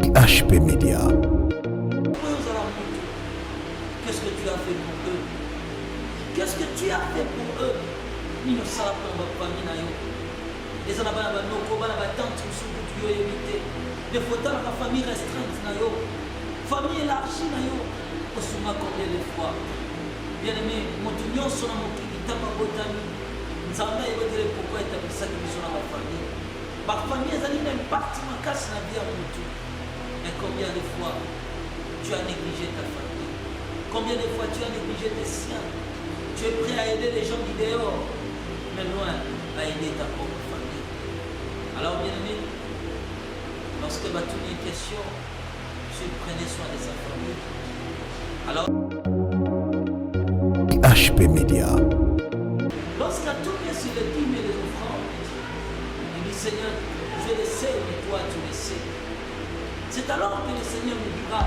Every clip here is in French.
HP Media. Qu'est-ce que tu as fait pour eux? Qu'est-ce que tu as fait pour eux? Nous sommes dans famille. Les enfants de tante sont éviter. Des photos de la famille restreinte. Famille élargie. Au souma combien de fois? Bien aimé, mon union sur mon qui t'a pas botani. Nous avons dit pourquoi tu as mis ça sur ma famille. Ma famille a un impact ma casse na vie à mon tout. Mais combien de fois tu as négligé ta famille? Combien de fois tu as négligé tes siens? Tu es prêt à aider les gens du dehors, mais loin à aider ta propre famille. Alors bien aimé, lorsque va tourner une question, tu prenais soin de sa famille. Alors HP Media. lorsqu'à tourner sur les dîmes et les offrandes, il dit Seigneur, je le sais, mais toi tu le sais. C'est alors que le Seigneur me dira,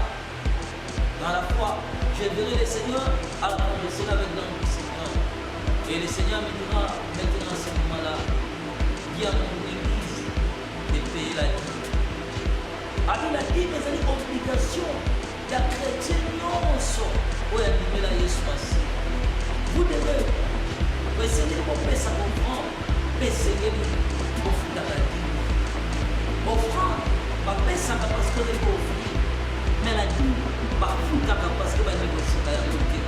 dans la foi, je verrai le Seigneur, alors je serai avec l'homme du Seigneur. Et le Seigneur me dira, maintenant à ce moment-là, dis à mon église de payer la dîme. Avec la dîme, il y a des complications. Il y a chrétiens non sont. Où il y a animé la Jésus. Vous devez essayer de faire ça comprendre. Essayer de faire la dîme. Offrande, ça parce que vous offrir. Mais la dîme, parce que vous négocier la réalité.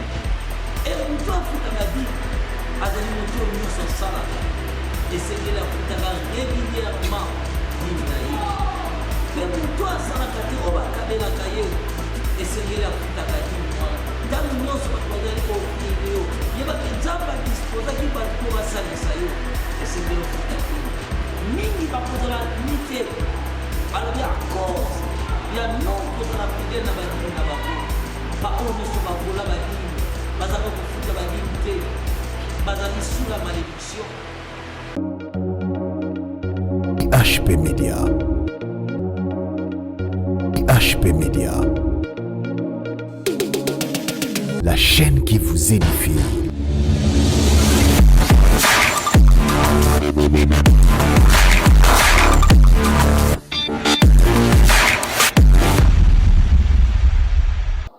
Et on doit faire la dîme. Azali moto nyonso osalaka esengeli afutaka régulièrement dîme na ye mpe moto asalaka te oyo bakabelaka ye esengeli afutaka dîme wana ntango nyonso bato bazali koofrire yo yebaka nzambe adispozaki bato mpo basalisa yo esengeli ofuta dîme mingi bakozala ni te balobi a cause ya non kozala fidele na badîme na bango baoyo nyonso bakola badîme bazalaka kofuta badîme te bazali sous la malédiction. HP Media. HP Media. La chaîne qui vous édifie.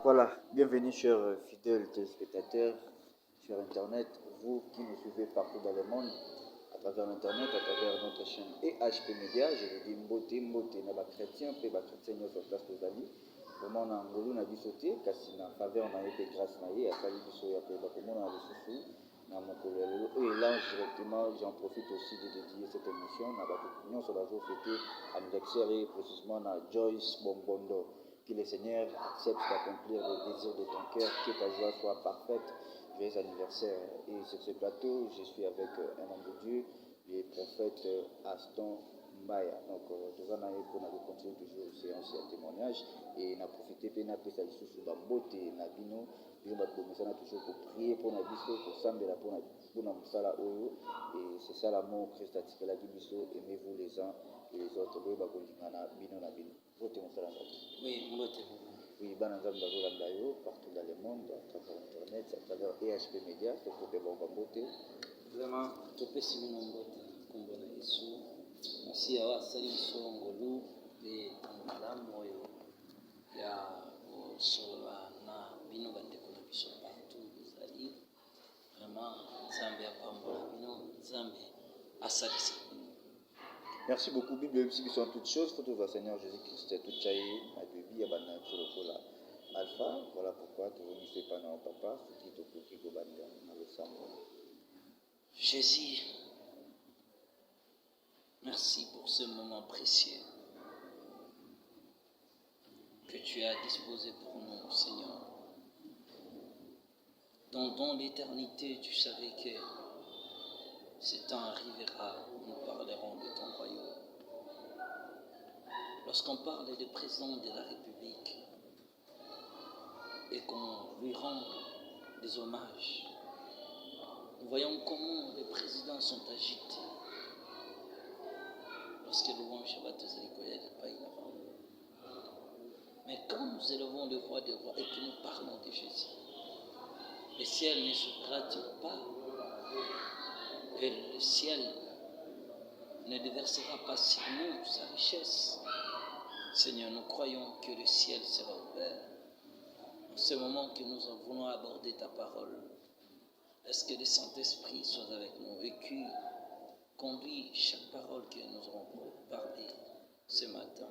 Voilà, bienvenue chers fidèles téléspectateurs sur Internet, vous qui nous suivez partout dans le monde, à travers Internet, à travers notre chaîne et HP Media. Je vous dis mbote, na ba chrétien, pe ba chrétien nous sur place aux amis. Vraiment na ngolu na bisoté, kasi na faveur na été grâce na ye, akali biso ya pe ba komona na susu na mokolo lelo. Et là directement, j'en profite aussi de dédier cette émission na ba opinion sur la jour fêté anniversaire et précisément na Joyce Bombondo. Que le Seigneur accepte d'accomplir les désirs de ton cœur, que ta joie soit parfaite. Joyeux anniversaire. Et sur ce plateau, je suis avec un homme de Dieu, le prophète Aston Mbaya. Donc, nous allons continuer toujours une séance de témoignage et on a profité de la peste sous la beauté, na bino, nous allons commencer toujours pour prier pour la biso, pour sambela pour la musala oyo. Et c'est ça l'amour Christ a tiré la biso, aimez-vous les uns et les autres. Nous allons continuer bino na bino. Oui, oui, partout dans le monde, à travers Internet, à travers EHP Media, c'est pour que vous voter. vraiment, tu peux s'y mettre en botte, comme bon à Yesu. Merci à Wasali Solongolu, et Madame Moyo, il y a Sola, na Bino Bandeko na Biso partout, Zali. Vraiment, Zambé a Pambola, Bino, Zambé a Salisi. Merci beaucoup, Bible, si sont toutes choses, photo de Seigneur Jésus-Christ, tout chaï, ma bébé, abana, sur le là. Alpha, voilà pourquoi tu ne sais pas non papa, ce qui te plaît, qui gobanda, dans le sang. Jésus, merci pour ce moment précieux que tu as disposé pour nous, Seigneur. Dans l'éternité, tu savais que ce temps arrivera, nous parlerons de ton royaume. Lorsqu'on parle du président de la République et qu'on lui rend des hommages, nous voyons comment les présidents sont agités. Lorsque nous louons Shabbat Zalikoya de Païlavan. Mais quand nous élevons le voix des rois et que nous parlons de Jésus, le ciel ne s'ouvrira-t-il pas? Et le ciel ne déversera pas sur nous sa richesse, Seigneur, nous croyons que le ciel sera ouvert. En ce moment que nous voulons aborder ta parole, laisse que le Saint-Esprit soit avec nous et qu'il conduit chaque parole que nous aurons parlé ce matin.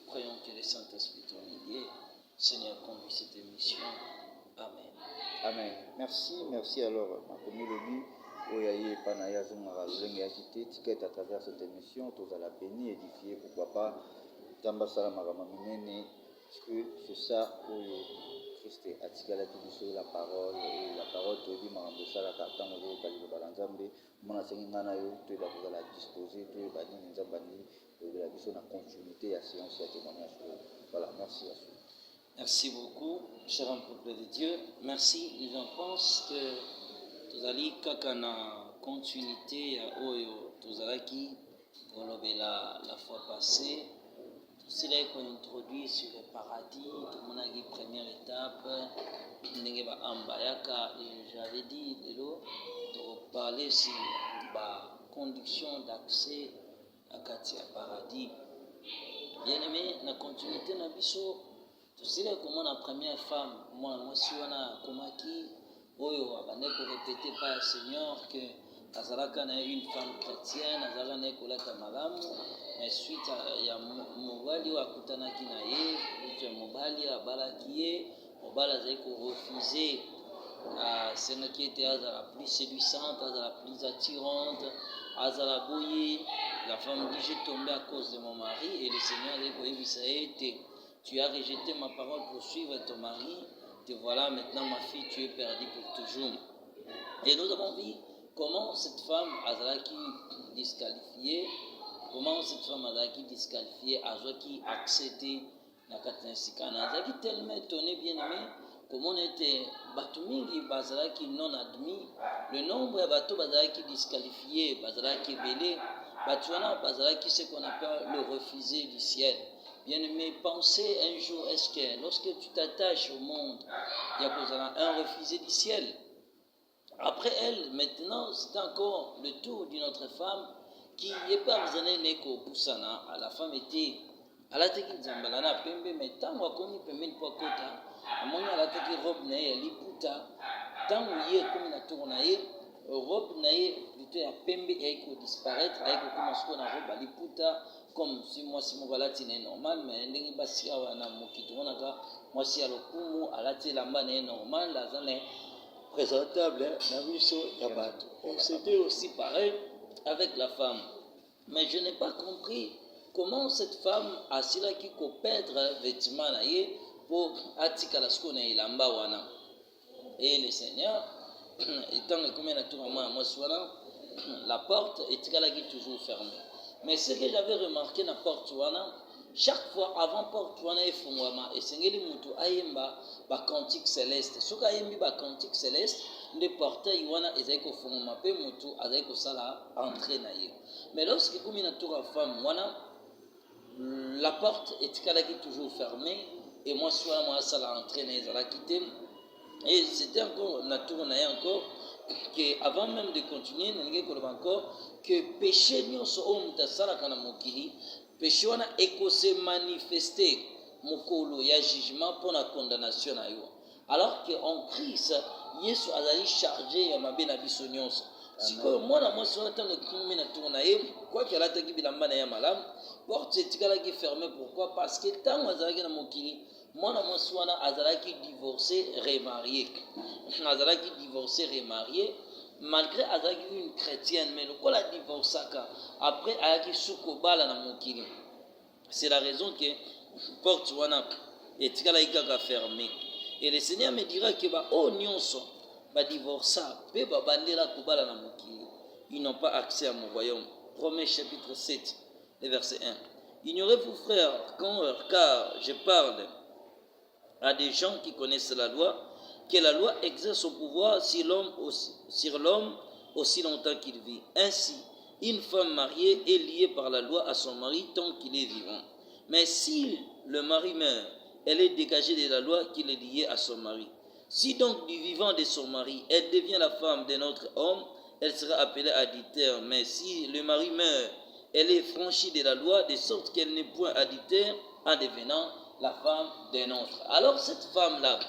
Croyons que le Saint-Esprit est lié. Seigneur, conduit cette émission. Amen. Amen. Merci alors, ma commis Lobi, Oyaye Panaya Zungara Zengi Akite, Ticket à travers cette émission, tous à la béni, édifié, pourquoi pas, Tamba Salamagama Minene, parce que c'est ça où Christ a tiré la parole, et la parole te dit, Marambo Salaka, Tango Kalibo Balanzambe, Monasenganayo, tu vas la disposer, tu vas dire, Nzambani, la mission en continuité à séance et à témoignage. Voilà, merci à vous. Merci beaucoup, cher peuple de Dieu. Merci. Je pense que tu as dit qu'en continuité à Oyo, tu as dit la fois passée, tu as introduit sur le paradis, tu as dit première étape, et j'avais dit de parler sur la condition d'accès à Katia Paradis. Bien aimé, la continuité na biso. Tu sais comment la première femme, moi si on a comaki, oyo abandé pour répéter par le Seigneur que Azalaka na une femme chrétienne, Azalaka na kolata malamu, mais suite il y a mobali wa kutanaki na ye, il y a mobali a balakiye, mobali a refusé celle qui était la plus séduisante, la plus attirante, Azala boye, la femme dit j'ai tombé à cause de mon mari et le Seigneur a dit ça a été. Tu as rejeté ma parole pour suivre ton mari, te voilà maintenant ma fille, tu es perdue pour toujours. Et nous avons vu comment cette femme Azalaki disqualifiée, Azalaki accepté na Katansika, Azalaki tellement étonné, bien aimé, comment on était Batumingi, Bazalaki non admis, le nombre de bateaux Bazalaki disqualifiés, Bazalaki belé, Batuana, Bazalaki ce qu'on appelle le refusé du ciel. Bien-aimé, pensez un jour, est-ce que lorsque tu t'attaches au monde, il y a un refusé du ciel. Après elle, maintenant, c'est encore le tour d'une autre femme qui n'est pas besoin de Poussana. La femme était à la tête de Zambalana, Pembe, mais tant qu'on y peut mettre pour Kota, à mon à la tête de robe naïe, Liputa, tant où y est comme la tournaille, robe naïe, plutôt à Pembe, et elle disparaître, avec commence qu'on a robe à Liputa. Comme si moi si mon valati n'est normal, mais n'engi basi awa na mokito onaka moi si alokumu alati lamba n'est normal, la zone présentable na biso yabato. C'était aussi pareil avec la femme. Mais je n'ai pas compris comment cette femme a sila qui ko perdre vêtement na ye pour atika la sko na ilamba wana. Et le Seigneur étant comme na tour moi soina la porte est toujours fermée. Mais ce que j'avais remarqué dans la porte, chaque fois avant la porte, et c'est que ayemba ba cantique céleste. Ce que ayembi ba cantique céleste, le portail wana ezeko fungoma pe mutu azeko sala entrer na ye. Mais lorsque comme une tour à femme wana, la porte est toujours fermée et moi soit moi sala entrer na ezala quitté et c'était encore na tour na encore que avant même de continuer, nous avons encore que péché nous sommes dans mokili, péché wana eko se manifester mokolo ya jugement pour la condamnation na yo. Alors que en Christ, Yesu azali chargé ya mabe na biso nyonso. Siko mwana mwasi wana tango kimi na tourna ye, quoi que la taki bilamba na ya malam, porte etikala ki fermée. Pourquoi? Parce que tango azalaki na mokili, mwana mwasi wana azalaki divorcé, remarié. Azalaki divorcé, remarié, malgré azalaki une chrétienne, mais le quoi a divorcé après ayaki sukobala na mokili. C'est la raison que porte wana etikala ikaka fermée. Et le Seigneur me dira que ba oh nyonso ba divorça pe ba bandela kobala na mokili. Ils n'ont pas accès à mon royaume. Romains chapitre 7, le verset 1. Ignorez-vous frères, car je parle à des gens qui connaissent la loi, que la loi exerce son pouvoir sur l'homme aussi longtemps qu'il vit. Ainsi, une femme mariée est liée par la loi à son mari tant qu'il est vivant. Mais si le mari meurt, elle est dégagée de la loi qu'il est liée à son mari. Si donc du vivant de son mari, elle devient la femme d'un autre homme, elle sera appelée adultère. Mais si le mari meurt, elle est franchie de la loi, de sorte qu'elle n'est point adultère en devenant la femme d'un autre. Alors cette femme-là,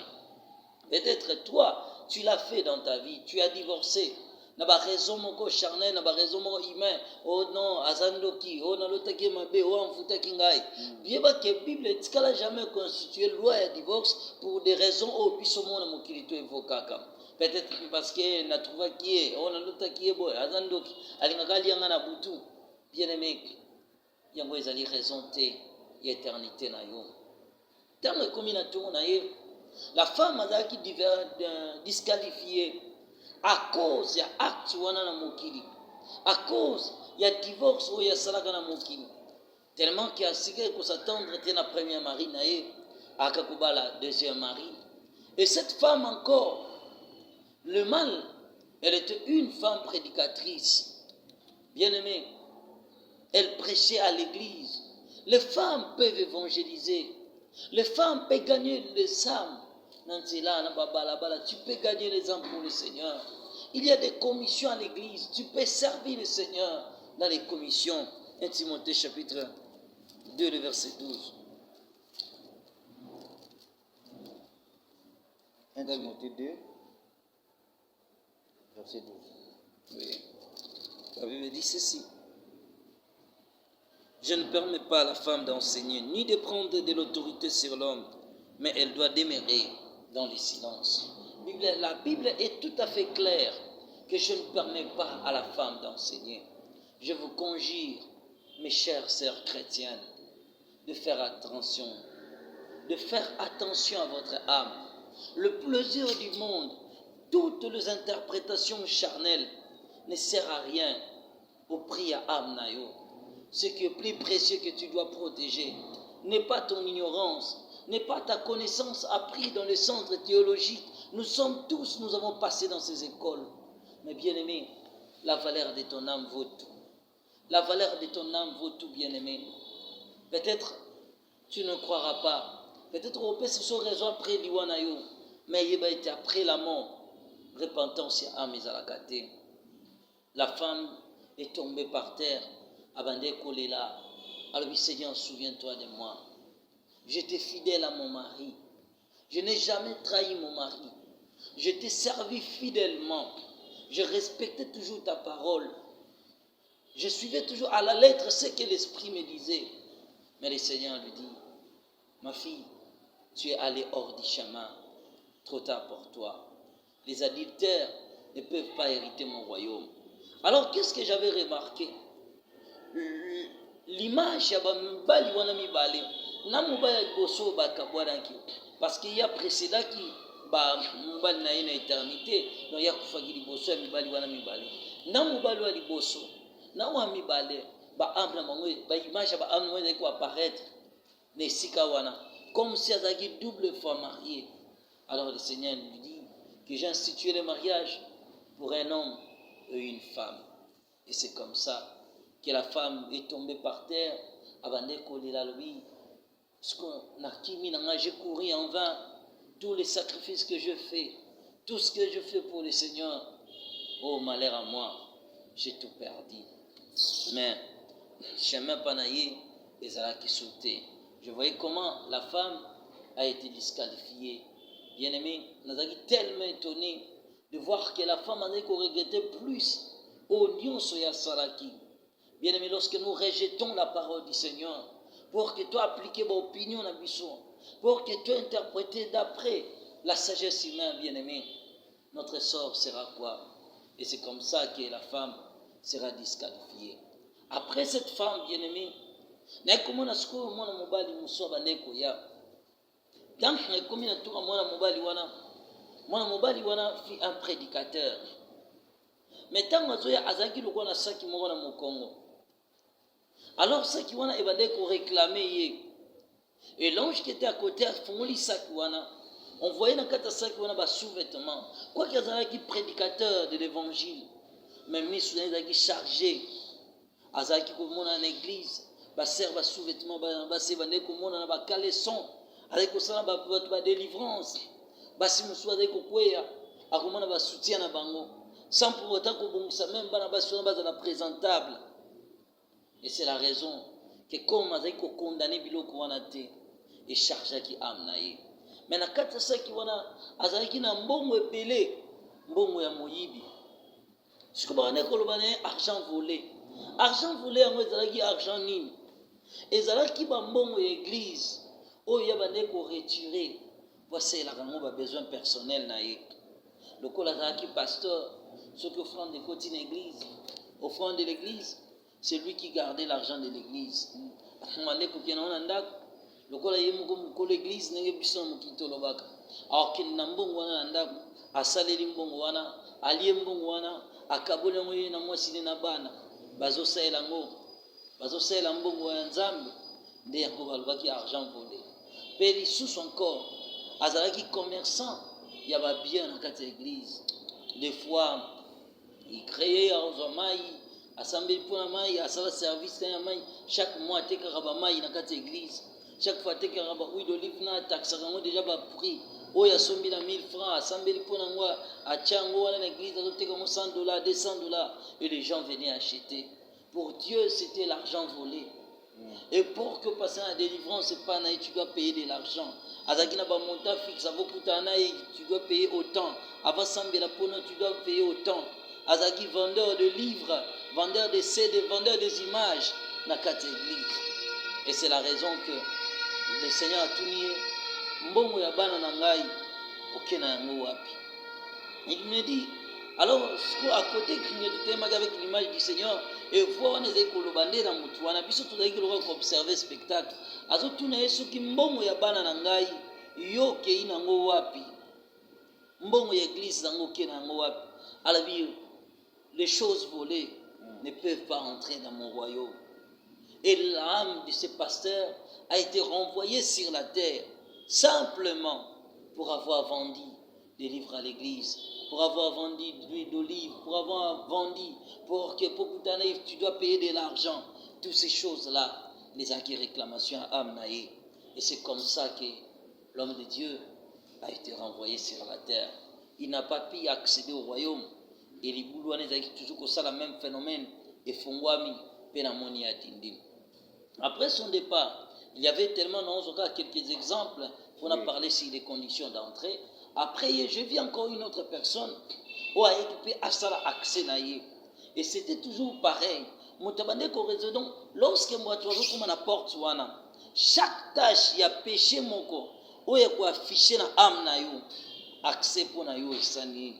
peut-être toi, tu l'as fait dans ta vie, tu as divorcé. Na ba raison moko charnel, na ba raison moko humain. Oh non, azandoki, oh na lotaki mabe, oh amfutaki ngai. Bien que Bible tikala jamais constitué loi et divorce pour des raisons au bisomo na mokilito evokaka. Peut-être parce que na trouva qui est, oh na lotaki boy, azandoki, alingaka lianga na butu. Bien aimé, yango ezali raison te, éternité na yo. Tant que comme na tour na ye, la femme a qui disqualifiée à cause ya acte wana na mokili, à cause ya divorce ou ya salaka na mokili, tellement qu'il a sigé qu'on s'attendre était la première mari na ye akakuba la deuxième mari. Et cette femme encore, le mal, elle était une femme prédicatrice, bien aimée, elle prêchait à l'église. Les femmes peuvent évangéliser, les femmes peuvent gagner les âmes. Tu peux gagner les âmes pour le Seigneur. Il y a des commissions à l'église. Tu peux servir le Seigneur dans les commissions. 1 Timothée chapitre 2, le verset 12. 1 Timothée 2, verset 12. Oui. La Bible dit ceci. Je ne permets pas à la femme d'enseigner, ni de prendre de l'autorité sur l'homme, mais elle doit demeurer dans le silence. La Bible est tout à fait claire que je ne permets pas à la femme d'enseigner. Je vous conjure, mes chères sœurs chrétiennes, de faire attention à votre âme. Le plaisir du monde, toutes les interprétations charnelles ne servent à rien au prix à âme nayo. Ce qui est plus précieux que tu dois protéger n'est pas ton ignorance, n'est pas ta connaissance apprise dans le centre théologique. Nous avons passé dans ces écoles. Mais bien aimé, la valeur de ton âme vaut tout. La valeur de ton âme vaut tout, bien aimé. Peut-être tu ne croiras pas. Peut-être au peut se raison après l'Iwanayo. Mais il va être après la mort. Repentance à mes alakate. La femme est tombée par terre. Abandé collé là. Alors, Seigneur, souviens-toi de moi. J'étais fidèle à mon mari. Je n'ai jamais trahi mon mari. Je t'ai servi fidèlement. Je respectais toujours ta parole. Je suivais toujours à la lettre ce que l'Esprit me disait. Mais le Seigneur lui dit, ma fille, tu es allée hors du chemin. Trop tard pour toi. Les adultères ne peuvent pas hériter mon royaume. Alors, qu'est-ce que j'avais remarqué? L'image ya bali wana mibale na mobali boso bakabwanaki parce qu'il y a précédent qui ba mobali na une éternité donc ya kufagili boso ya mibali wana mibale na mobali wa liboso na wa mibale ba amna bango ba image ba amna weza ko apparaître ne sika wana comme si azaki double fois marié. Alors le Seigneur lui dit que j'ai institué le mariage pour un homme et une femme, et c'est comme ça que la femme est tombée par terre, avant de coller la lui. J'ai couru en vain tous les sacrifices que je fais, tout ce que je fais pour le Seigneur. Oh, malheur à moi, j'ai tout perdu. Mais, chemin panaïe, les ala qui sautaient. Je voyais comment la femme a été disqualifiée. Bien aimé, nous avons tellement étonné de voir que la femme a regretté plus au lion soya saraki. Bien aimé, lorsque nous rejetons la parole du Seigneur, pour que toi appliques mon opinion à Bisson, pour que toi interpréter d'après la sagesse humaine, bien aimé, notre sort sera quoi? Et c'est comme ça que la femme sera disqualifiée. Après cette femme, bien aimé, fut un prédicateur. Mais tant que azaki lokona saki moko na mokongo. Alors saki wana ebande ko réclamer ye. Et l'ange qui était à côté a fongoli saki wana. On voyait dans kata saki wana ba sous-vêtements. Quoi qu'il azaki prédicateur de l'évangile, même mis soudain azaki chargé. Azaki ko mona na église, ba sert ba sous-vêtements ba se bande ko mona na ba caleçon, avec ko sala ba délivrance. Ba si musu azaki ko kweya, akomona ba soutien na bango. Sans pour autant que même présentable. Et c'est la raison que comme azali ko condamner biloko wana te et charge qui amna ye. Mais na kati ça qui wana azali ki na mbongo ebele, mbongo ya moyibi. Siko ba ne ko loba ne argent volé. Argent volé yango ezalaki argent nini? Ezalaki ba mbongo ya église oyo ya bande ko retirer voici la kango ba besoin personnel na ye. Lokola azalaki pasteur, ce que offrande de côté une église, offrande de l'église, c'est lui qui gardait l'argent de l'église. Mande ko kena na ndako, lokola ye moko l'église nenge biso mokito lobaka. Alors que na mbongo wana na ndako, asaleli mbongo wana, alie mbongo wana, akaboli yango ye na mwasi na bana, bazosaela ngo, bazosaela mbongo ya Nzambe, nde yango balobaki argent volé. Pe lisusu encore, azalaki commerçant, il y avait bien dans cette église. Des fois, il créait un maï, assemblée pour la maï, à ça service à maï. Chaque mois, il y a un maï dans cette église. Chaque fois, il y a un huile d'olive, il y a un taxe, il y a déjà un prix. Oh, il y a 100 000 francs, assemblée pour la maï, à Tchango, à l'église, il y a $100, $200. Et les gens venaient acheter. Pour Dieu, c'était l'argent volé. Et pour que passer à la délivrance, c'est pas naïf, tu dois payer de l'argent. Azaki na ba montant fixe, avant tu dois payer autant. Avant Sambela Pono, tu dois payer autant. Azaki vendeur de livres, vendeur de CD, vendeur des images, na kati église. Et c'est la raison que le Seigneur a tout nié. Mbongo ya bana na ngai, okena yango wapi. Il me dit, alors, à côté avec l'image du Seigneur, et voir on est kolobande na mutu wana biso to daiki loka observer spectacle. Azo tuna yesu ki mbongo ya bana na ngai, yo ke ina ngo wapi. Mbongo ya église zango ke na ngo wapi. Alors les choses volées ne peuvent pas entrer dans mon royaume. Et l'âme de ce pasteur a été renvoyée sur la terre simplement pour avoir vendu des livres à l'église, pour avoir vendu de l'huile d'olive, pour avoir vendu, pour que tu dois payer de l'argent. Toutes ces choses-là, les acquis réclamations à Amnaï. Et c'est comme ça que l'homme de Dieu a été renvoyé sur la terre. Il n'a pas pu accéder au royaume. Et les Boulouanais ont toujours comme ça le même phénomène. Et Fongwami, Penamoni Atindim. Après son départ, il y avait tellement quelques exemples. On a parlé sur les conditions d'entrée. Après, je vis encore une autre personne où a équipé Asala accès naïe. Et c'était toujours pareil. Donc, lorsque moi, tu vois, la porte, chaque tâche, il y a péché, mon corps, où il y a affiché na âme na yo, accès pour na yo et sani,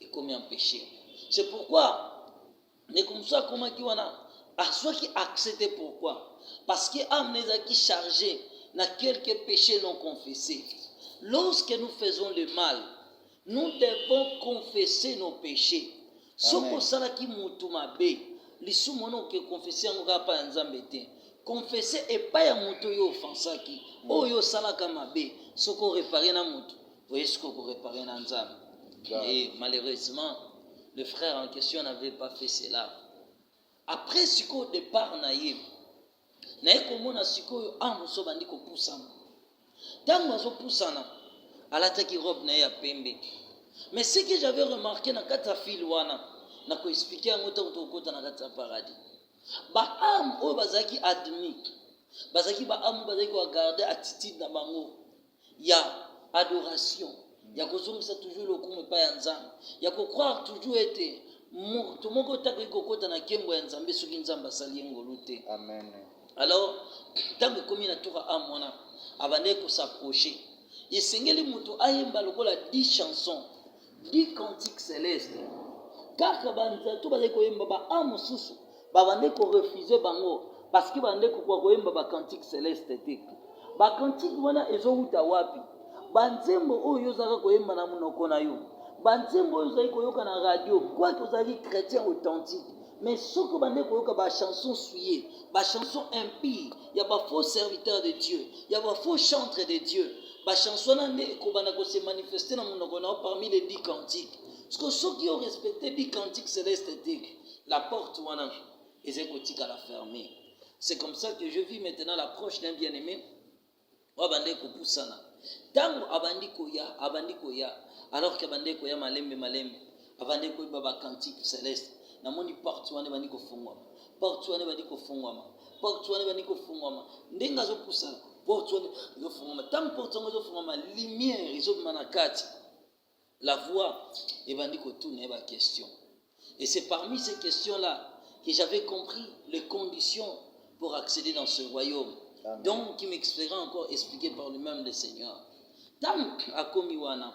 et combien péché. C'est pourquoi, mais comme ça, comment qui wana, à soit qui accepté pourquoi? Parce que âme n'est qui chargé, na quelques péchés non confessés. Lorsque nous faisons le mal, nous devons confesser nos péchés. Ce que ça qui moutumabe, les sous-monos qui confessent en rapa nzambete, confesser et pas ya mouto yo offensaki, o yo salaka mabe, ce qu'on réparer na mouto, voyez ce qu'on réparer na nzambe. Et malheureusement, le frère en question n'avait pas fait cela. Après ce qu'au départ naïe, naïe comme on a ce qu'au amoso bandi ko poussana. Tant que poussana, alataki robe naïe à pembe. Mais ce que j'avais remarqué dans kata filwana, na ko expliquer en autant que kota na kata paradis. Ba am o bazaki admis, bazaki ba am bazaki ko garder attitude na bango. Ya adoration. Ya kozongisa toujours le coup pas ya nzambe. Ya ko croire toujours été tout mon kota ko kota na kembo ya nzambe soki nzambe asali ngolu te. Amen. Alors, tant que comme il a tout à amona, abandé ko s'approcher. Il sengeli mutu ayemba lokola 10 chansons, 10 cantiques célestes. Car kabanza tout bazai ko yemba ba amususu, ba bande ko refuser bango parce que bande ko ko yemba ba cantiques célestes te. Ba cantique wana ezo uta wapi? Banzembo oyo zaka ko yemba na munoko na yo. Banzembo oyo zai ko yoka na radio, quoi que vous avez chrétien authentique. Mais ce que bande ko yoka ba chanson souillée, ba chanson impie, il y a ba faux serviteurs de Dieu, il y a ba faux chantres de Dieu. Ba chanson nande ko bana ko se manifester na munoko na parmi les 10 cantiques. Parce que ceux qui ont respecté 10 cantiques célestes, la porte wana ezekotika la fermer. C'est comme ça que je vis maintenant l'approche d'un bien-aimé. Abande ko pusana. Tango abandi ko ya, alors que abande ko ya malembe, abande ko ba cantique céleste. Na moni porte wana bandi ko fungwa. porte wana ebandi kofungwama, porte wana ebandi kofungwama, ndenge azopusana porte wana ezofungwama, ntango porte yango ezofungwama, lumière ezobima na kati, la voix ebandi kotuna ye baquestion. Et c'est parmi ces questions-là que j'avais compris les conditions pour accéder dans ce royaume. Amen. Donc, qui m'expliquera encore, expliqué par lui-même le Seigneur. Tant à Komiwana,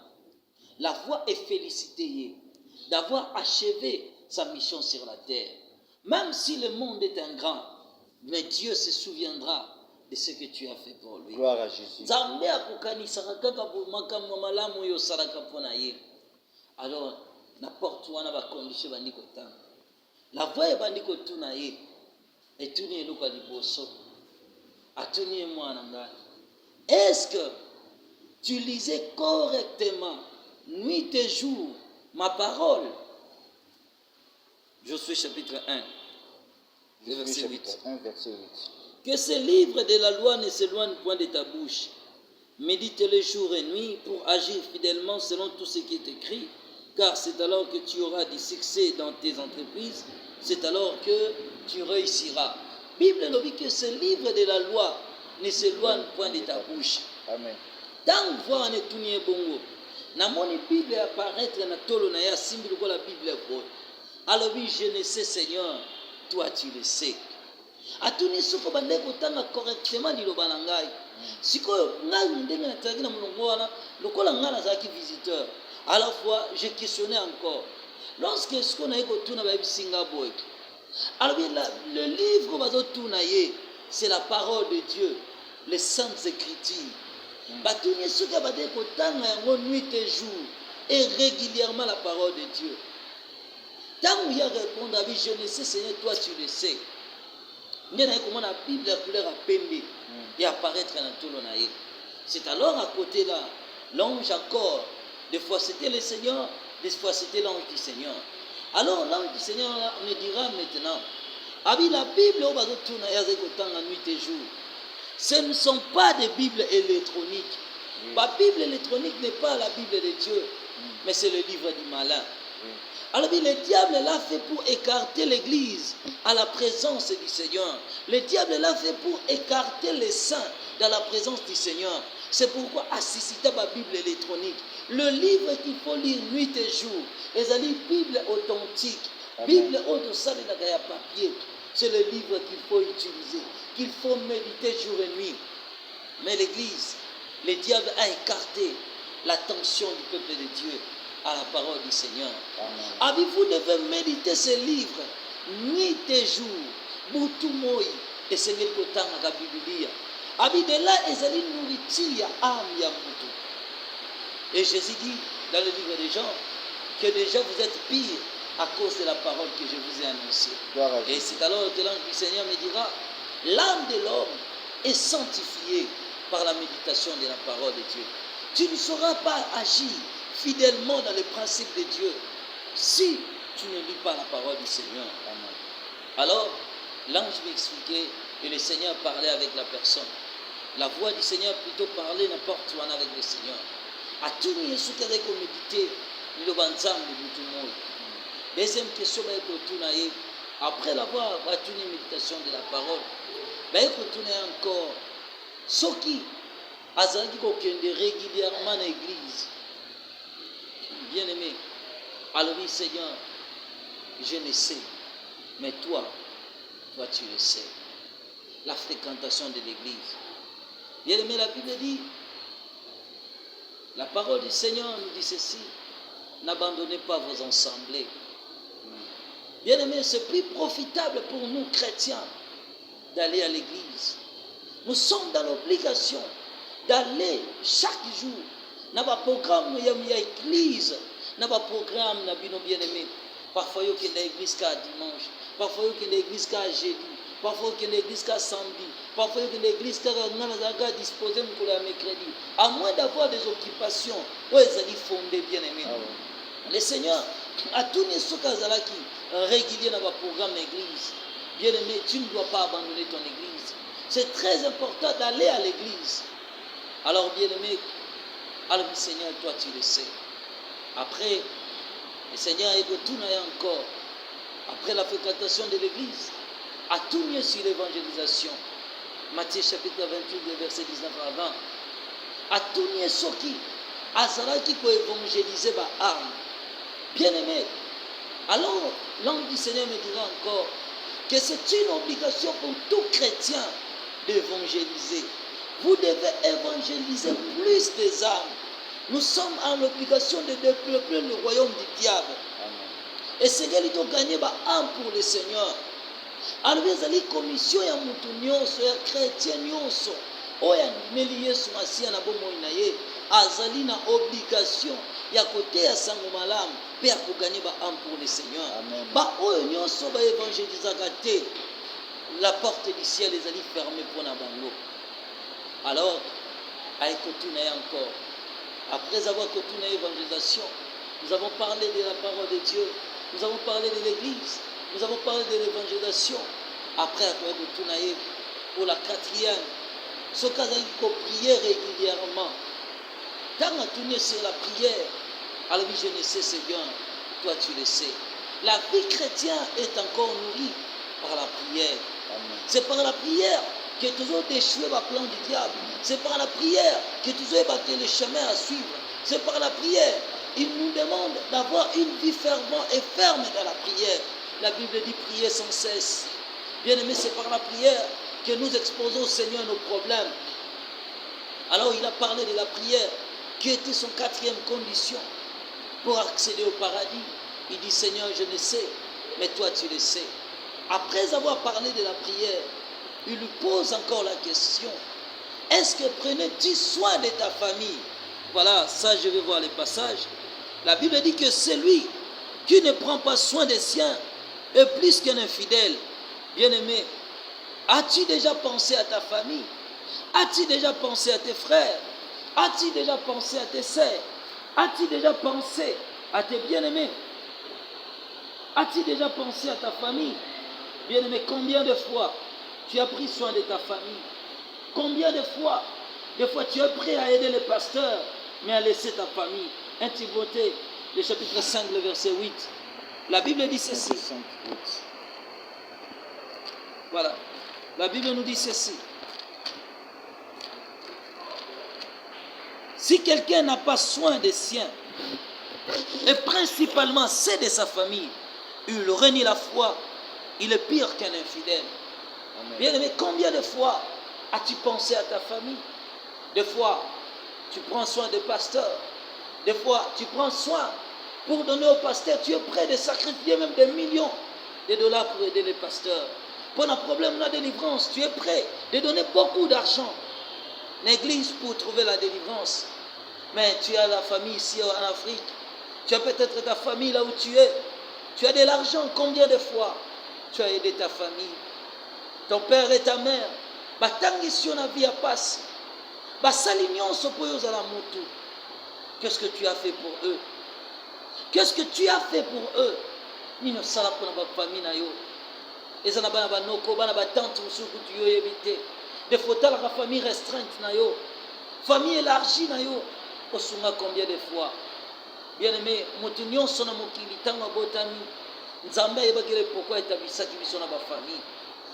la voix est félicitée d'avoir achevé sa mission sur la terre. Même si le monde est un grand, mais Dieu se souviendra de ce que tu as fait pour lui. Gloire à Jésus. Zambé akokanisaka kaka po makambo malamu oyo osalaka mpona ye. Alors, n'importe wana bacondition bandi kotanga. La voix ebandi kotuna ye, etuni eloko ya liboso, atuni ye mwana ngai. Est-ce que tu lisais correctement, nuit et jour, ma parole? Josué chapitre 1, Josué verset chapitre 8. 1, verset 8. Que ce livre de la loi ne s'éloigne point de ta bouche. Médite-le jour et nuit pour agir fidèlement selon tout ce qui est écrit, car c'est alors que tu auras du succès dans tes entreprises, c'est alors que tu réussiras. Bible nous dit que ce livre de la loi ne s'éloigne point de ta bouche. Amen. Tant voir ne tourner bongo, na moni Bible apparaître na tolo na ya simbi la Bible ko. Alors oui, je ne sais Seigneur, toi tu le sais. Atuni soko bande kotanga correctement liloba na ngai. Sikoyo ngai ndenge na tagi na mulongo wana, lokola ngai nazaki visiteur. À la fois, je questionnais encore. Lorsque ce qu'on a écouté na ba bisinga boy. Alors le livre bazotunaye, c'est la parole de Dieu, les saintes écritures. Batuni soka bade kotanga yango nuit et jour et régulièrement la parole de Dieu. Tant il y a répondre à lui, je ne sais Seigneur, toi tu le sais. Il y a comment la Bible la couleur à pembe et apparaître dans tout le naïe. C'est alors à côté là, l'ange encore, des fois c'était le Seigneur, des fois c'était l'ange du Seigneur. Alors l'ange du Seigneur là, on me dira maintenant, abi la Bible au bateau tout naïe en nuit et jour. Ce ne sont pas des Bibles électroniques. La Bible électronique n'est pas la Bible de Dieu, mais c'est le livre du malin. Alors le diable l'a fait pour écarter l'Église à la présence du Seigneur. Le diable l'a fait pour écarter les saints dans la présence du Seigneur. C'est pourquoi assister à la Bible électronique. Le livre qu'il faut lire nuit et jour, les Bible authentique, Bible autosale dans papier, c'est le livre qu'il faut utiliser, qu'il faut méditer jour et nuit. Mais l'Église, le diable a écarté l'attention du peuple de Dieu à la parole du Seigneur. Amen. Vous devez méditer ce livre nuit et jour. Boutou moi et Seigneur Kotanga la Biblia. Abi de là ezali nourriture ya âme ya mutu. Et Jésus dit dans le livre des Jean que déjà vous êtes pire à cause de la parole que je vous ai annoncée. Et c'est alors que l'ange du Seigneur me dira, l'âme de l'homme est sanctifiée par la méditation de la parole de Dieu. Tu ne sauras pas agir fidèlement dans les principes de Dieu si tu ne lis pas la parole du Seigneur. Amen. Alors, l'ange m'expliquait que le Seigneur parlait avec la personne. La voix du Seigneur plutôt parlait n'importe où avec le Seigneur. À tout le monde qui a médité, le banzam de Boutou. Deuxième question, après l'avoir atteint une méditation de la parole, il faut retourner encore. Ce qui a régulièrement dans l'église. Bien-aimé, alors oui Seigneur, je ne sais, mais toi tu le sais. La fréquentation de l'église. Bien-aimé, la Bible dit, la parole du Seigneur nous dit ceci, n'abandonnez pas vos assemblées. Bien-aimé, c'est plus profitable pour nous chrétiens d'aller à l'église. Nous sommes dans l'obligation d'aller chaque jour. N'a pas programme il y a église, n'a pas programme n'a bien aimé. Parfois il y a l'église qu'à dimanche, parfois il y a l'église qu'à jeudi, parfois il y a l'église qu'à samedi, parfois il y a l'église qu'à disposer pour le mercredi. À moins d'avoir des occupations, où ils allaient fonder bien aimé. Le Seigneur a tourné ce cas-là qui régulier dans le programme d'église. Bien aimé, tu ne dois pas abandonner ton église. C'est très important d'aller à l'église. Alors bien aimé, alors Seigneur, toi tu le sais. Après, le Seigneur est retourné encore. Après la fréquentation de l'église, à tout mieux sur l'évangélisation. Matthieu chapitre 28, verset 19 à 20. À tout mieux soki, azalaki ko évangéliser ba âme. Bien aimé, alors l'ange du Seigneur me dira encore que c'est une obligation pour tout chrétien d'évangéliser. Vous devez évangéliser plus des âmes. Nous sommes en l'obligation de développer le royaume du diable. Et Seigneur, il doit gagner ba âme pour le Seigneur. Alors, il y a commission ya mutu nyonso, ya chrétien nyonso. Oya meli Yesu Masiya na bomoi na ye. Azali na obligation ya kote ya sango malamu pe ya koganye ba âme pour le Seigneur. Amen. Ba oyo nyonso ba évangélisaka te, la porte du ciel les ali fermée pour na bango. Alors, avec Kotuna encore, après avoir Kotuna évangélisation, nous avons parlé de la parole de Dieu, nous avons parlé de l'église, nous avons parlé de l'évangélisation. Après Kotuna pour la quatrième, ce cas il faut prier régulièrement. Quand on tourne sur la prière, alors je ne sais Seigneur, toi tu le sais. La vie chrétienne est encore nourrie par la prière. Amen. C'est par la prière que toujours déchoué le plan du diable. C'est par la prière que toujours battu le chemin à suivre. C'est par la prière. Il nous demande d'avoir une vie fervente et ferme dans la prière. La Bible dit prier sans cesse. Bien aimé, c'est par la prière que nous exposons au Seigneur nos problèmes. Alors il a parlé de la prière qui était son quatrième condition pour accéder au paradis. Il dit Seigneur, je ne sais, mais toi tu le sais. Après avoir parlé de la prière, il lui pose encore la question, est-ce que prenais-tu soin de ta famille? Voilà, ça je vais voir les passages. La Bible dit que celui qui ne prend pas soin des siens est plus qu'un infidèle. Bien-aimé, as-tu déjà pensé à ta famille? As-tu déjà pensé à tes frères? As-tu déjà pensé à tes sœurs? As-tu déjà pensé à tes bien-aimés? As-tu déjà pensé à ta famille? Bien-aimé, combien de fois tu as pris soin de ta famille? Combien de fois tu es prêt à aider les pasteurs, mais à laisser ta famille? 1 Timothée, le chapitre 5, le verset 8. La Bible dit ceci. Voilà. La Bible nous dit ceci. Si quelqu'un n'a pas soin des siens, et principalement ceux de sa famille, il renie la foi, il est pire qu'un infidèle. Amen. Bien aimé, combien de fois as-tu pensé à ta famille? Des fois, tu prends soin des pasteurs. Des fois, tu prends soin pour donner aux pasteurs. Tu es prêt de sacrifier même des millions de dollars pour aider les pasteurs. Pour un problème de délivrance, tu es prêt de donner beaucoup d'argent à l'église pour trouver la délivrance. Mais tu as la famille ici en Afrique. Tu as peut-être ta famille là où tu es. Tu as de l'argent. Combien de fois tu as aidé ta famille? Ton père et ta mère. Qu'est-ce que tu as fait pour eux? Qu'est-ce que tu as fait pour eux? Nino sala pour la famille na yo. Et na bana banoko bana batante musuku tu yo yebite. Des fois la famille restreinte na yo. Famille élargie na yo. Osunga combien de fois? Bien aimé, mutu nyonso na mokili tanga botami. Nzambe ayebakile pourquoi etabisaki biso na ba famille.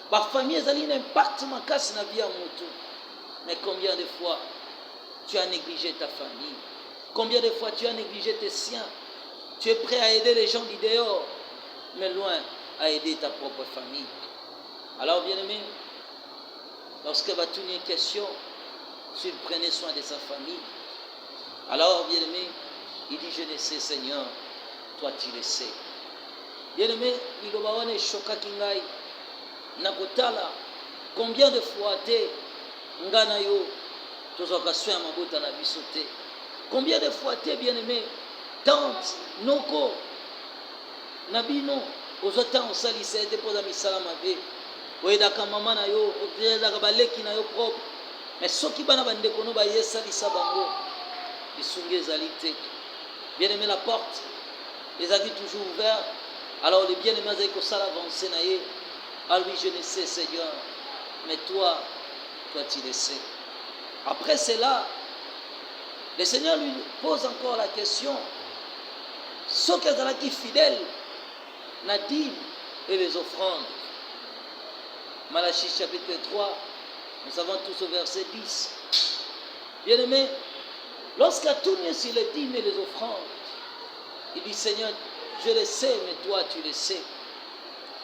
Ba famille ezali un impact makasi na vie ya mutu. Mais combien de fois tu as négligé ta famille? Combien de fois tu as négligé tes siens? Tu es prêt à aider les gens du dehors, mais loin à aider ta propre famille. Alors, bien-aimé, lorsque va tourner une question, s'il prenait soin de sa famille, alors, bien-aimé, il dit, je le sais, Seigneur, toi tu le sais. Bien-aimé, il va choka kingai, nakotala, combien de fois t'es, ngana yo, tozoka soin mabota na bisote. Combien de fois t'es, bien-aimé, tante, noko, nabino, ozotan osalisa ete poza misala mabe. Oyedaka mama na yo, oyedaka baleki na yo propre. Mais soki bana bandeko no ba yesalisa bango, bisungi ezali te. Bien-aimé, la porte, les avis toujours ouverts. Alors les bien-aimés azali kosala avancer na ye. Ah oui, je le sais, Seigneur, mais toi tu le sais. Après cela, le Seigneur lui pose encore la question. Ceux qui sont fidèles, la dîme et les offrandes. Malachie chapitre 3, nous avons tous au verset 10. Bien-aimé, lorsqu'à tourné sur les dîmes et les offrandes, il dit, Seigneur, je le sais, mais toi, tu le sais.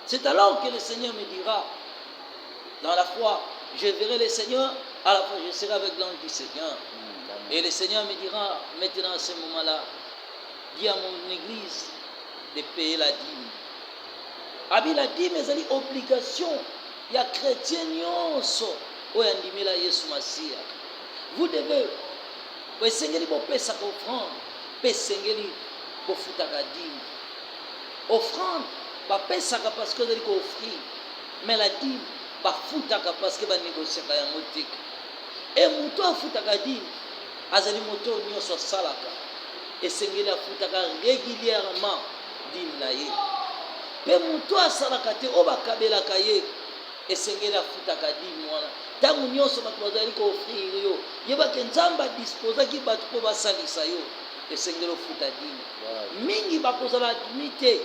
C'est alors que le Seigneur me dira, dans la foi, je verrai le Seigneur, à la fois je serai avec l'ange du Seigneur. Et le Seigneur me dira, maintenant à ce moment-là, dis à mon église de payer la dîme. Abi la dîme, c'est une obligation. Il y a chrétien nyonso oyo andimela Yesu Masia. Vous devez, vous sengeli bopesa offrande, pe sengeli bofutaka dîme. Offrande, bapesaka parce que vous allez offrir. Mais la dîme, bafutaka parce que vous négociaka yango tika. Et muto afutaka dîme, azali moto nyonso asalaka. Et sengeli afutaka régulièrement dîme na ye. Pe muto asalaka te o bakabelaka ye. Esengeli afutaka dîme wana ntango nyonso bato bazali koofrir yo yebake nzambe adisposaki bato mpo basalisa yo esengeli ofuta dîme mingi bakozala adimi te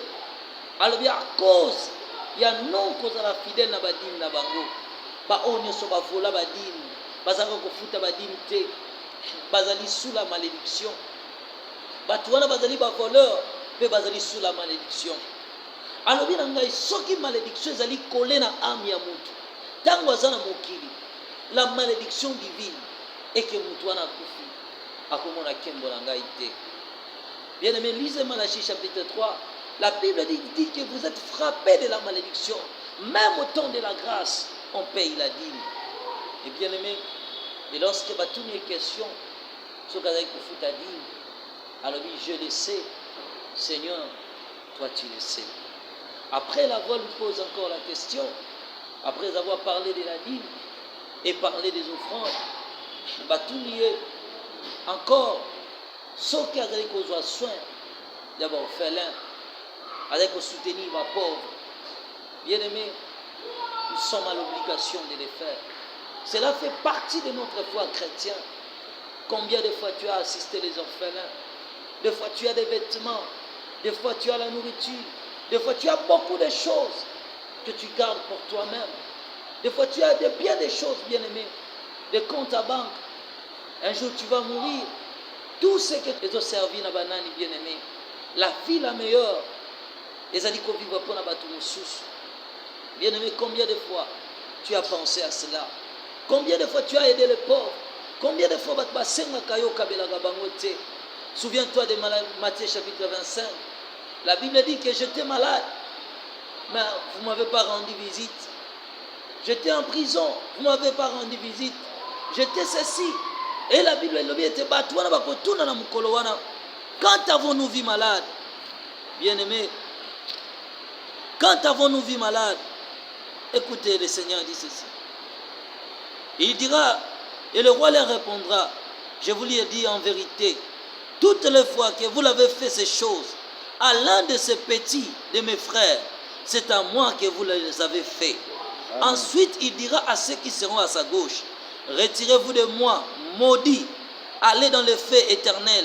alobi a cause ya non kozala fidèle na badîme na bango baoyo nyonso bavola badîme bazalaka kofuta badîme te bazali sous la malédiction bato wana bazali bavoleur mpe bazali sous la malédiction. Alobi na ngai soki malédiction ezali kole na âme ya mutu ntango aza na mokili la malédiction divine eke mutu wana akufi akomona nkembo na ngai te. Bien aimé, lisez Malachie chapitre 3. La Bible dit que vous êtes frappés de la malédiction. Même au temps de la grâce, on paye la dîme. Et bien aimé, et lorsque batuni est question soki azali kofuta dîme alobi je le sais Seigneur, toi tu le sais. Après l'avoir lui pose encore la question, après avoir parlé de la dîme et parlé des offrandes, Batounie encore, ceux qui ont besoin soin d'abord orphelin, avec soutenir ma pauvre. Bien aimé, nous sommes à l'obligation de les faire. Cela fait partie de notre foi chrétienne. Combien de fois tu as assisté les orphelins? Des fois tu as des vêtements, des fois tu as la nourriture. Des fois, tu as beaucoup de choses que tu gardes pour toi-même. Des fois, tu as bien des choses, bien-aimés. Des comptes à banque. Un jour, tu vas mourir. Tout ce que tu as servi dans banani, bien-aimé. La vie la meilleure. Les aliko vivent pour la bâton sous. Bien-aimé, combien de fois tu as pensé à cela? Combien de fois tu as aidé les pauvres? Combien de fois tu as fait? Souviens-toi de Matthieu chapitre 25. La Bible dit que j'étais malade, mais vous ne m'avez pas rendu visite. J'étais en prison, vous ne m'avez pas rendu visite. J'étais ceci. Et la Bible était batouana bakotuna na mukolo wana. Quand avons-nous vu malade? Bien-aimé, quand avons-nous vu malade? Écoutez, le Seigneur dit ceci. Il dira, et le roi leur répondra, je vous l'ai dit en vérité, toutes les fois que vous l'avez fait ces choses, à l'un de ces petits de mes frères, c'est à moi que vous les avez fait. Ensuite, il dira à ceux qui seront à sa gauche, retirez-vous de moi, maudits, allez dans le feu éternel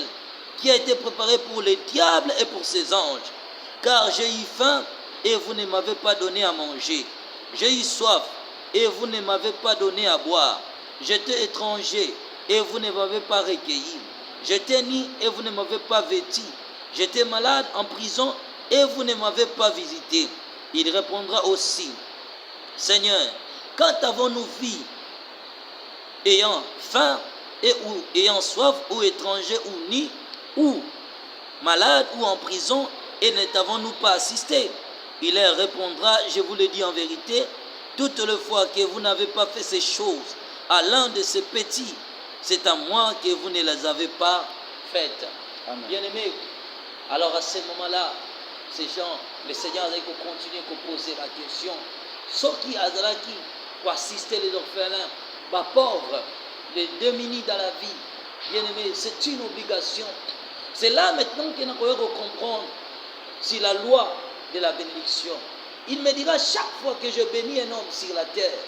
qui a été préparé pour les diables et pour ses anges. Car j'ai eu faim et vous ne m'avez pas donné à manger. J'ai eu soif et vous ne m'avez pas donné à boire. J'étais étranger et vous ne m'avez pas recueilli. J'étais nu et vous ne m'avez pas vêtu. J'étais malade en prison et vous ne m'avez pas visité. Il répondra aussi, Seigneur, quand avons-nous vu ayant faim et ou ayant soif ou étranger ou nu ou malade ou en prison et ne t'avons-nous pas assisté? Il leur répondra, je vous le dis en vérité, toutes les fois que vous n'avez pas fait ces choses à l'un de ces petits, c'est à moi que vous ne les avez pas faites. Bien-aimés, alors à ce moment-là, ces gens, le Seigneur a continué à poser la question. Ceux qui azalaki pour assister les orphelins, les pauvres, les démunis dans la vie, bien-aimés, c'est une obligation. C'est là maintenant que nous pouvons comprendre si la loi de la bénédiction. Il me dira chaque fois que je bénis un homme sur la terre,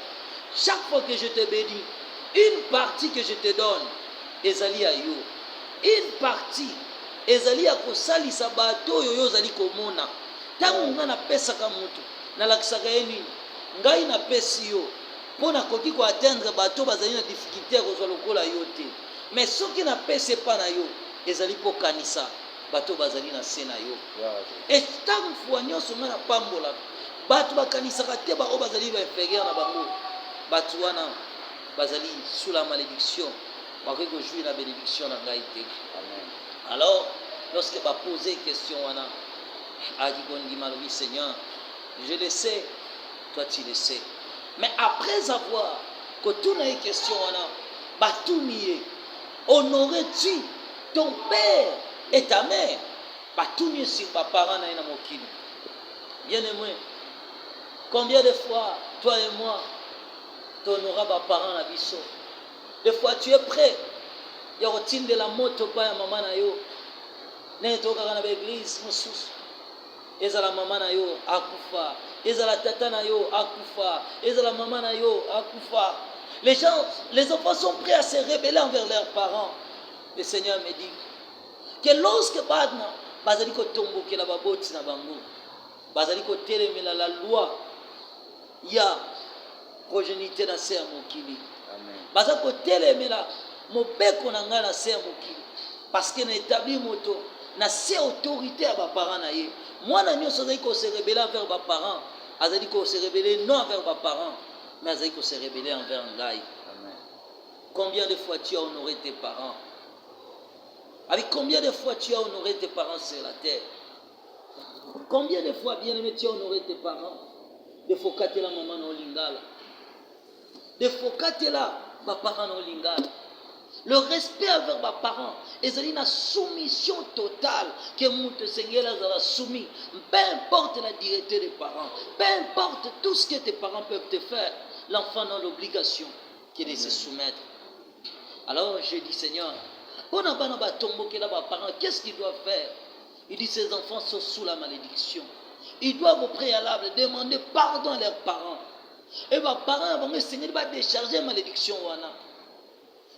chaque fois que je te bénis, une partie que je te donne, ezali ayo, une partie ezali ya kosalisa bato oyo ozali komona. Tango nga napesaka mutu, nalakisaka ye nini? ngai napesi yo mpo nakoki koatteindre bato bazali na difficulté ya kozwa lokola yo te. Mais soki napesi epa na yo ezali mpo kanisa bato bazali na se na yo. Ntango fois nyonso ngai napambolaka bato bakanisaka te baoyo bazali bainférieur na bango, bato wana bazali sous la malédiction, bakoki kojouir na bénédiction na ngai te. Alors lorsque bapose question wana aki kondima lobi Seigneur, je le sais, toi tu le sais. Mais après avoir kotuna ye question wana batuni ye, honorais-tu ton père et ta mère? Batuni sur parents na ye na mokili. Bien aimé, combien de fois toi et moi t'honoras parents na biso? Des fois tu es prêt ya kotindela moto pa ya mama na yo ne tokaka na baeglise mosusu, ezala mama na yo akufa, ezala tata na yo akufa, ezala mama na yo akufa. Les enfants sont prêts à se rebeller envers leurs parents. Le Seigneur me dit que lorsque badna bazali kotombokela baboti na bango, bazali kotelemela la loi ya progénité na se ya mokili, bazali kotelemela mobeko na ngai na se ya mokili, parce que na établi moto na se autorité ya baparents na ye. Mwana nyonso azali ko se rebeller envers baparents, azali ko se rebeller non envers baparents, mais azali ko se rebeller envers ngai. Combien de fois tu as honoré tes parents? Avec combien de fois tu as honoré tes parents sur la terre? Combien de fois, bien aimé, tu as honoré tes parents? De fokate la maman no lingala, de fokate la papa no lingala. Le respect envers mes parents, et c'est une soumission totale que mon Seigneur a soumis. Peu importe la directeur des parents, peu importe tout ce que tes parents peuvent te faire, l'enfant a l'obligation de se soumettre. Alors je dis Seigneur, qu'est-ce qu'ils doivent faire? Il dit ces enfants sont sous la malédiction. Ils doivent au préalable demander pardon à leurs parents. Et mes parents vont Seigneur va décharger la malédiction.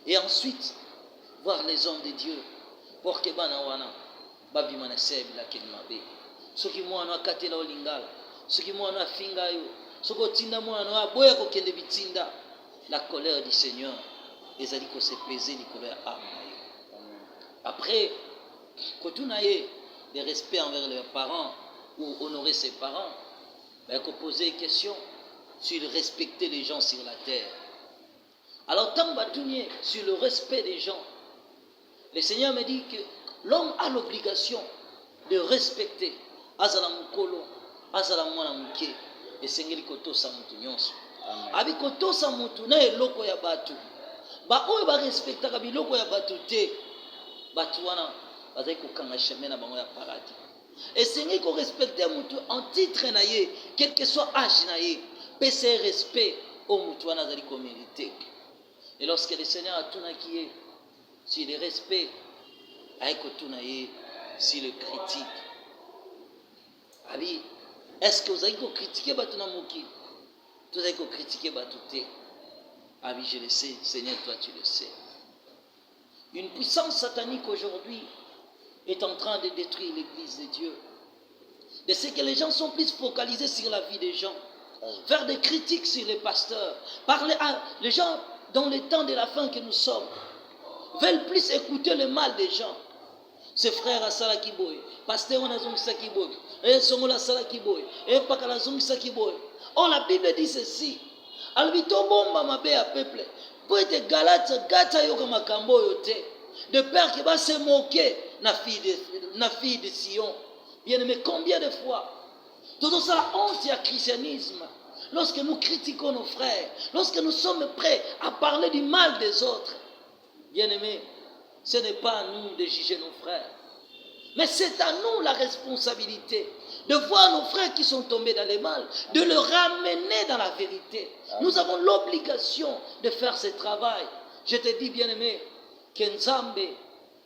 Et ensuite, voir les hommes de Dieu. Pour que bana wana babi manaseb la kenmabe. Ce qui moi na katela olingala, ce qui moi na finga yo, ce que tinda moi na boya ko kende bitinda. La colère du Seigneur, les ali ko se peser ni colère âme. Après, quand on a des respects envers leurs parents ou honorer ses parents, il faut poser une question sur respecter les gens sur la terre. Alors, tant que sur le respect des gens, le Seigneur me dit que l'homme a l'obligation de respecter Azala Mukolo, Azala Mwana Muke, et Seigneur Koto Samutu Nyonso. Abi Koto Samutu na eloko ya batu. Ba oyo ba respecta ka biloko ya batu te. Batu wana bazai ko kanga chemin na bango ya paradis. Et Seigneur ko respecter mutu en titre na ye, quel que soit âge na ye, pese respect au mutu wana zali ko mériter. Et lorsque le Seigneur a tout naquillé, sur le respect, avec tout naquillé, sur le critique. Ali, est-ce que vous avez critiqué Batuna Moki? Vous avez critiqué Batouté? Ah oui, je le sais, Seigneur, toi tu le sais. Une puissance satanique aujourd'hui est en train de détruire l'église de Dieu. De ce que les gens sont plus focalisés sur la vie des gens, faire des critiques sur les pasteurs, parler à les gens. Dans le temps de la fin que nous sommes, veulent plus écouter le mal des gens. Ces frères à Salakiboy, pasteur on a zong Sakiboy, et Songola Salakiboy, et Pakala zong Sakiboy. Oh, la Bible dit ceci. Albito bomba mabe à peuple. Pour être galate, gata yoka makambo yote. De peur qui va se moquer, na fille de Sion. Bien aimé, combien de fois? Tout ça la honte à christianisme. Lorsque nous critiquons nos frères, lorsque nous sommes prêts à parler du mal des autres, bien aimés, ce n'est pas à nous de juger nos frères, mais c'est à nous la responsabilité de voir nos frères qui sont tombés dans le mal, de les ramener dans la vérité. Nous avons l'obligation de faire ce travail. Je te dis, bien aimé, qu'Enzambe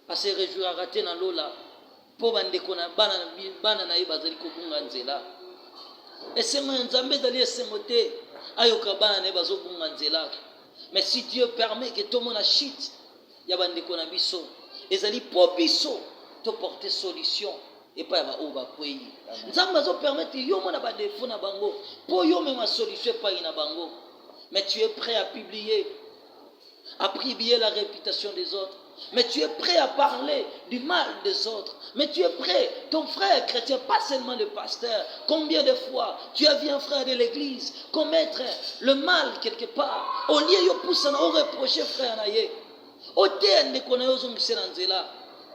a se réjouir à rater dans l'eau pour bandekona bana na ibazali kubunga nzela. Et c'est mon Nzambe d'aller se moter ayokabana ne bazobunga nzela. Mais si Dieu permet que tout le monde achite, ya bandeko na biso ezali po biso to porter solution epai ya baoyo bakwei. Amen. Nzambe azopermettre yo mona badefo na bango mpo yo mema solution epai na bango. Mais tu es prêt à publier, à publier la réputation des autres. Mais tu es prêt à parler du mal des autres. Mais tu es prêt, ton frère chrétien, pas seulement le pasteur. Combien de fois tu as vu un frère de l'église commettre le mal quelque part. Au lieu de pousser, on reprocher frère naïe. Au terme de connaître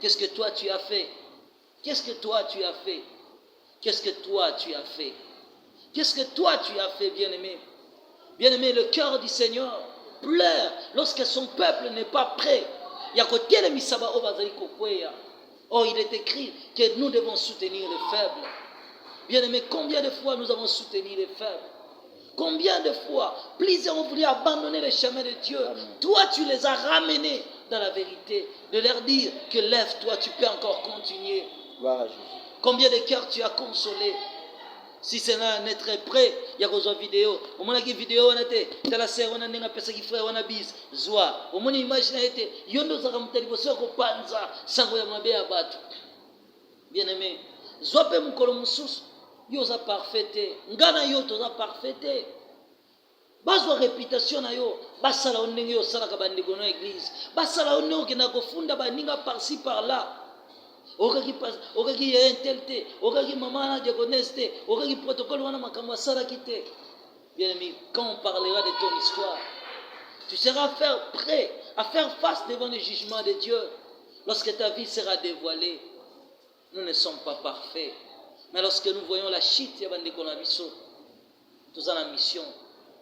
qu'est-ce que toi tu as fait? Qu'est-ce que toi tu as fait? Qu'est-ce que toi tu as fait? Qu'est-ce que toi tu as fait, bien-aimé? Bien-aimé, le cœur du Seigneur pleure lorsque son peuple n'est pas prêt. Oh, il est écrit que nous devons soutenir les faibles. Bien-aimé, combien de fois nous avons soutenu les faibles? Combien de fois plusieurs ont voulu abandonner les chemins de Dieu? Amen. Toi, tu les as ramenés dans la vérité. De leur dire que lève-toi, tu peux encore continuer. Gloire à Jésus. Combien de cœurs tu as consolé? Si c'est là d'être prêt, il y a une vidéo. Au moins, une vidéo, on a été. Tu as la sœur, on a une personne qui fait, on a bis. Zoa. Au moins, imagine, il y a une autre qui panza. Sango ya mabe ya batu. Bien aimé. Zoa pe mukolo mususu. Yo za parfaité. Ngana yo to za parfaité. Bazwa réputation na yo. Basala onenge yo sala ka bandeko na église. Basala onenge ki na kofunda baninga par-ci par-là. Okaki intelté, okaki maman na diaconeste, okaki protocole wana makambo sala kité. Bien-aimé, quand on parlera de ton histoire, tu seras prêt à faire face devant le jugement de Dieu lorsque ta vie sera dévoilée. Nous ne sommes pas parfaits, mais lorsque nous voyons la chute ya bandeko na biso, nous avons la mission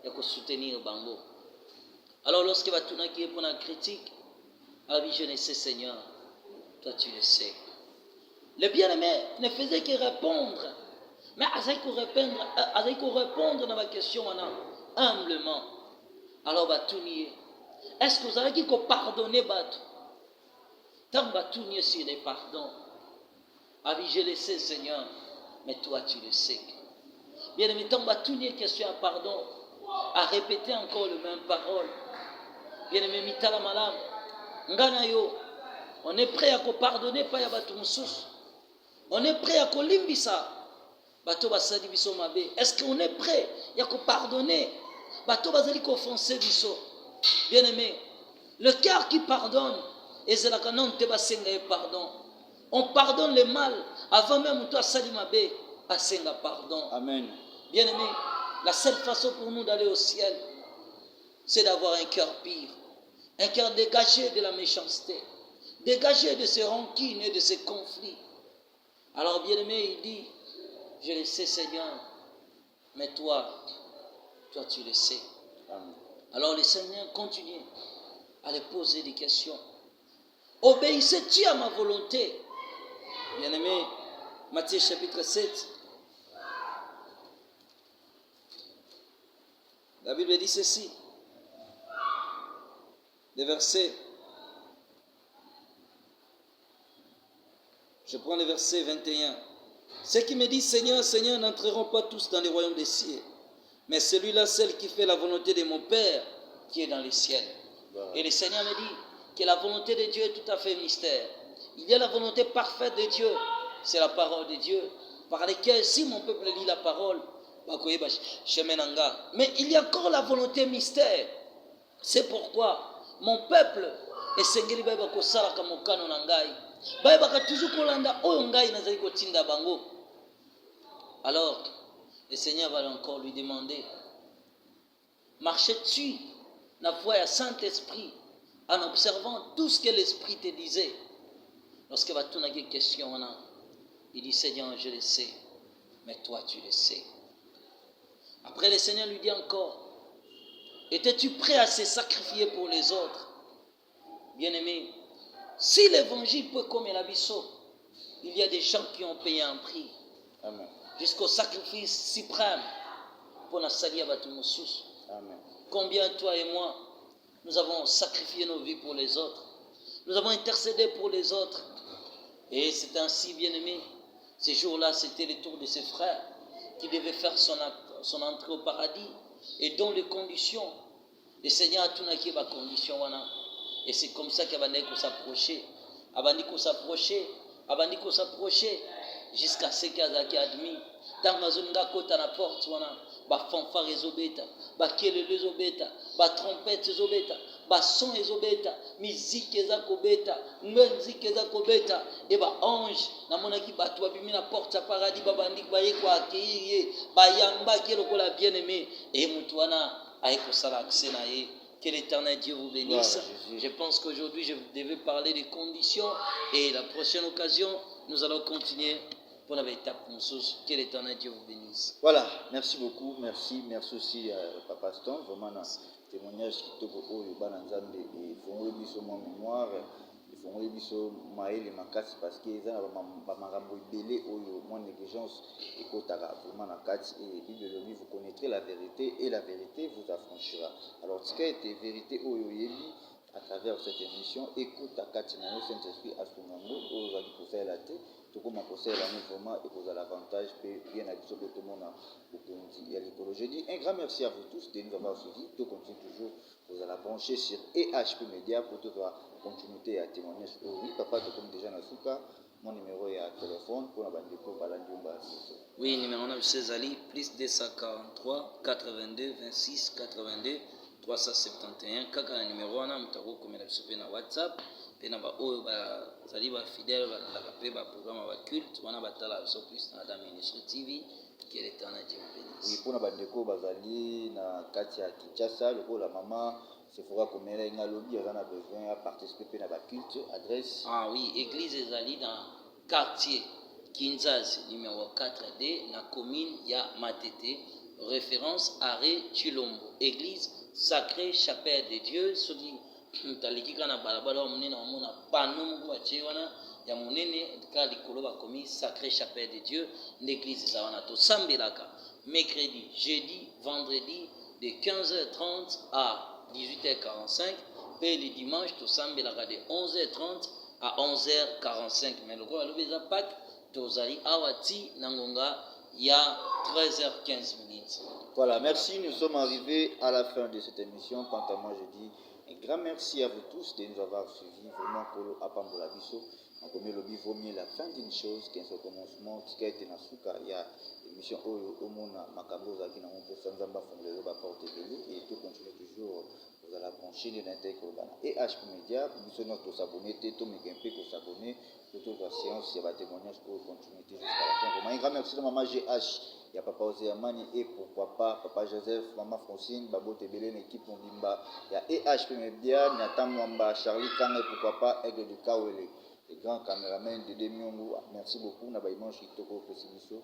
de soutenir bango. Alors lorsque va tourner qui est pour la critique, ah oui, je ne sais Seigneur, toi tu le sais. Le bien-aimé ne faisait que répondre. Mais avec répondre dans ma question humblement. Alors, est-ce que vous avez dit que pardonner Batou? Tant que sur les pardons. Je le sais, Seigneur, mais toi tu le sais. Bien-aimé, tant que question à pardon, à répéter encore les mêmes paroles. Bien-aimé, mitala malam. Ngana yo, on est prêt à pardonner pas ya Batou Moussous. On est prêt à kolimbisa bato basali biso mabe. Est-ce qu'on est prêt à pardonner bato basali offenser biso? Bien-aimé, le cœur qui pardonne et c'est la canon te basenga pardon. On pardonne le mal avant même toi sali mabe basenga pardon. Amen. Bien-aimé, la seule façon pour nous d'aller au ciel, c'est d'avoir un cœur pur, un cœur dégagé de la méchanceté, dégagé de ces rancines et de ces conflits. Alors, bien-aimé, il dit, je le sais, Seigneur, mais toi tu le sais. Amen. Alors, le Seigneur continue à lui poser des questions. Obéissez-tu à ma volonté? Bien-aimé, Matthieu chapitre 7. La Bible dit ceci. Les versets. Je prends le verset 21. Ceux qui me disent Seigneur, Seigneur n'entreront pas tous dans le royaume des cieux, mais celui-là, celle qui fait la volonté de mon Père qui est dans les ciels. Et le Seigneur me dit que la volonté de Dieu est tout à fait mystère. Il y a la volonté parfaite de Dieu, c'est la parole de Dieu, par laquelle si mon peuple lit la parole, mais il y a encore la volonté mystère. C'est pourquoi mon peuple est sengeli ba ko sala ka mokano na ngai. Ba toujours kolanda oyo ngai nazali ko tinda bango. Alors le Seigneur va encore lui demander, marchais-tu la voie à Saint-Esprit en observant tout ce que l'Esprit te disait? Lorsqu'il va tourner une question, il dit Seigneur, je le sais, mais toi tu le sais. Après le Seigneur lui dit encore, étais-tu prêt à se sacrifier pour les autres? Bien-aimé, si l'évangile peut comme la bisso, il y a des gens qui ont payé un prix. Amen. Jusqu'au sacrifice suprême pour la salir à Batumoussous. Amen. Combien toi et moi, nous avons sacrifié nos vies pour les autres. Nous avons intercédé pour les autres. Et c'est ainsi, bien-aimé, ces jours-là, c'était le tour de ses frères qui devaient faire son entrée au paradis. Et dans les conditions, le Seigneur a tout naqué les conditions. Et c'est comme ça qu'il a s'approcher. Abandi s'approcher. jusqu'à ce qu'il y ait admis. Dans ma zone, à la porte, fanfare ezobeta, kelele ezobeta, trompette ezobeta, son ezobeta, musique ezakobeta, musique ezakobeta, et ange, namonaki bato babimi na porte ya paradis, babandi baye ko accueillir, bayamba ki lokola bien-aimé, et mutuana aiko sala accès na ye. Que l'Éternel Dieu vous bénisse. Je pense qu'aujourd'hui, je devais parler des conditions et la prochaine occasion, nous allons continuer pour la étape. Que l'Éternel Dieu vous bénisse. Voilà, merci beaucoup. Merci aussi à Papa Stone. Vraiment, un témoignage qui te propose de Bananzambe et Fongole Bisso, mon mémoire. Fongole Bisso, Maël et Makati, parce qu'ils ont Marambo Belé, moins négligence et Kotara. Vraiment, Nakati et Bible, vous connaîtrez la vérité et la vérité vous affranchira. Alors, ce qui a été vérité, Oyoyebi, à travers cette émission, écoute à Katinano, Saint-Esprit, à ce moment, aux amis pour faire la tête. Tout comme on conseille la mouvement et pour l'avantage, bien habitué de tout le monde il y a l'écologie. Je dis un grand merci à vous tous de nous avoir suivis. Tout continue toujours, vous allez brancher sur EHP Média pour toute la continuité et à témoigner. Oui, papa, comme déjà dans Souka, mon numéro est à téléphone pour la bande de Kopa. Oui, numéro 9, c'est Ali, plus 243 82 26 82 371. Kaka na numéro wana mutako komela biso pe na WhatsApp. Pe na ba oyo bazali ba fidèle balandaka pe ba programme ba culte wana batala biso plus na Adam Ministry TV. Que l'Éternel Dieu vous bénisse. Oui, pour na bandeko bazali na kati ya Kinshasa, lokola mama Sephora komela inga lobi azana besoin à participer pe na ba culte adresse. Ah oui, église ezali dans quartier Kinzazi numéro 4D na commune ya Matete, référence arrêt Chilombo, église Sacrée Chapelle de Dieu. Soki mutaliki kana balabala munene omona pano moko batie wana ya munene ka likolo bakomi Sacrée Chapelle de Dieu, l'église zawana to sambelaka mercredi, jeudi, vendredi de 15h30 à 18h45, et le dimanche to sambelaka de 11h30 à 11h45. Mais le roi Lobeza Pâques tozali awati nangonga il y a 13h15. Voilà, merci, nous sommes arrivés à la fin de cette émission. Quant à moi, je dis un grand merci à vous tous de nous avoir suivis. Vraiment, Polo Apambola Bisso. On connaît le vaut mieux la fin d'une chose qu'un seul commencement. Ce qui a été dans Souka, il y a l'émission Omona Makamboza qui n'a pas fait Sanzamba Fondé va porter et tout continue toujours. Vous allez brancher les intègres et HP Média. Nous sommes tous s'abonner, tout le monde peut s'abonner. Pour toute la séance, il y a des témoignages pour continuité jusqu'à la fin. Vraiment, un grand merci de maman GH. Il y a papa Oséamani et pourquoi pas papa Joseph, maman Francine, Babo Tebele, l'équipe Mbimba. Il y a EHP Média, Nathan Mwamba, Charlie Kang et pourquoi pas Aigle du Kawele. Les grands caméramans de Demiongo, merci beaucoup. Nabaïman Chitoko Pessibiso,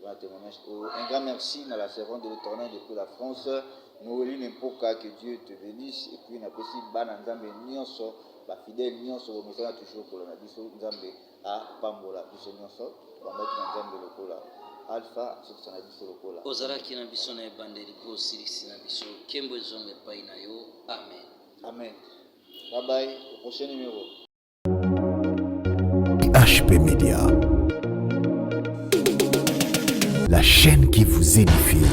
un grand merci à la servante de l'éternel depuis la France. Noélie Nempoka, que Dieu te bénisse. Et puis, on a aussi Bananzambe Nyonso, la fidèle Nyonso, nous sommes toujours pour la Bisso Nzambe à Pambola, Bisso Nyonso, Bambaki Nzambe Lokola. Alpha, c'est ça, Bisso Lokola. Ozaraki na biso na ebandeli po silisi na biso. Kembo ezonge pai na yo. Amen. Amen. Bye bye. Au prochain numéro. HP Média, la chaîne qui vous édifie.